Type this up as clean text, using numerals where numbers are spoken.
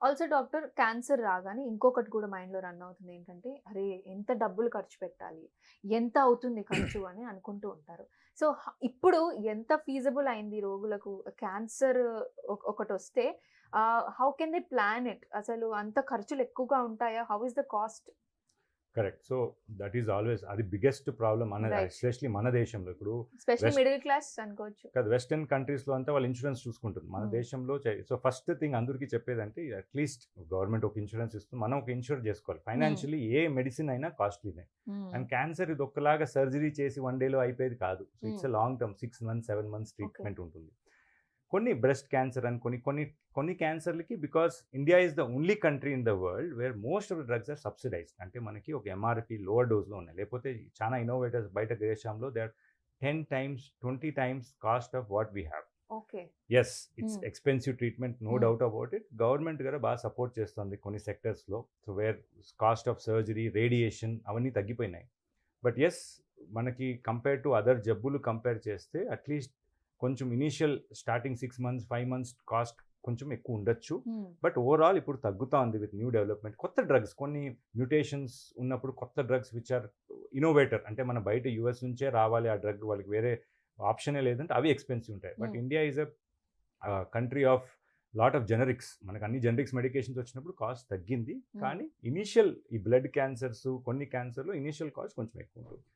Also doctor cancer రాగానే ఇంకొకటి కూడా మైండ్‌లో రన్ అవుతుంది ఏంటంటే, అరే! ఎంత డబ్బులు ఖర్చు పెట్టాలి? ఎంత అవుతుంది ఖర్చు అని అనుకుంటూ ఉంటారు. సో, ఇప్పుడు ఎంత ఫీజిబుల్ అయింది రోగులకు క్యాన్సర్ ఒకటొస్తే how can they plan it? అసలు అంత ఖర్చులు ఎక్కువగా ఉంటాయా? How is the cost? Correct. So, that is always అది బిగ్గెస్ట్ ప్రాబ్లమ్ రైట్. ఎస్పెషల్లీ మన దేశంలో. ఇప్పుడు ఎస్పెషల్లీ వెస్ట్ మిడిల్ క్లాస్ అనుకోవచ్చు. కాదు వెస్టర్న్ కంట్రీస్‌లో అంతా వాళ్ళు ఇన్స్యూరెన్స్ చూసుకుంటుంది. మన హ్మ్. దేశంలో సో, ఫస్ట్ థింగ్ అందరికీ చెప్పేదంటే అట్‌లీస్ట్ గవర్నమెంట్ ఒక ఇన్స్యూరెన్స్ ఇస్తుంది. మనం ఒక ఇన్ష్యూర్ చేసుకోవాలి. హ్మ్. ఫైనాన్షియల్లీ ఏ మెడిసిన్ అయినా కాస్ట్‌లీనే. హ్మ్. అండ్ క్యాన్సర్ ఇది ఒక్కలాగా సర్జరీ చేసి 1 డేలో అయిపోయేది కాదు. So, hmm. It's a long term 6 months, 7 months okay. Treatment ఉంటుంది. కొన్ని బ్రెస్ట్ క్యాన్సర్ అని కొన్ని క్యాన్సర్‌లకి because India is the only country in the world where most of the drugs are subsidised. అంటే మనకి ఒక ఎంఆర్‌పీ లోవర్ డోస్‌లో ఉన్నాయి. లేకపోతే చాలా ఇన్నోవేటర్స్ బయట దేశంలో they are 10 times, 20 times cost of what we have. Okay. Yes, it's hmm. Expensive treatment, no hmm. Doubt about it. Government కూడా బాగా సపోర్ట్ చేస్తుంది కొన్ని సెక్టర్స్‌లో. So, where cost of surgery, radiation అవన్నీ తగ్గిపోయినాయి. బట్ యెస్, మనకి కంపేర్ టు అదర్ జబ్బులు compare చేస్తే అట్‌లీస్ట్ కొంచెం initial starting 6 months, 5 months cost కొంచెం ఎక్కువ ఉండొచ్చు. హ్మ్. బట్ ఓవరాల్ ఇప్పుడు తగ్గుతా ఉంది విత్ న్యూ డెవలప్‌మెంట్. కొత్త డ్రగ్స్ కొన్ని మ్యుటేషన్స్ ఉన్నప్పుడు కొత్త డ్రగ్స్ విచ్ ఆర్ ఇన్నోవేటర్, అంటే మన బయట యూఎస్ నుంచే రావాలి ఆ డ్రగ్, వాళ్ళకి వేరే ఆప్షనే లేదంటే అవి ఎక్స్‌పెన్సివ్ ఉంటాయి. బట్ హ్మ్. India is a country of lot of generics. మనకు అన్ని జెనరిక్స్ మెడికేషన్స్ వచ్చినప్పుడు కాస్ట్ తగ్గింది. హ్మ్. కానీ ఇనీషియల్ ఈ బ్లడ్ క్యాన్సర్స్ కొన్ని క్యాన్సర్‌లో ఇనీషియల్ కాస్ట్ కొంచెం ఎక్కువ ఉంటుంది.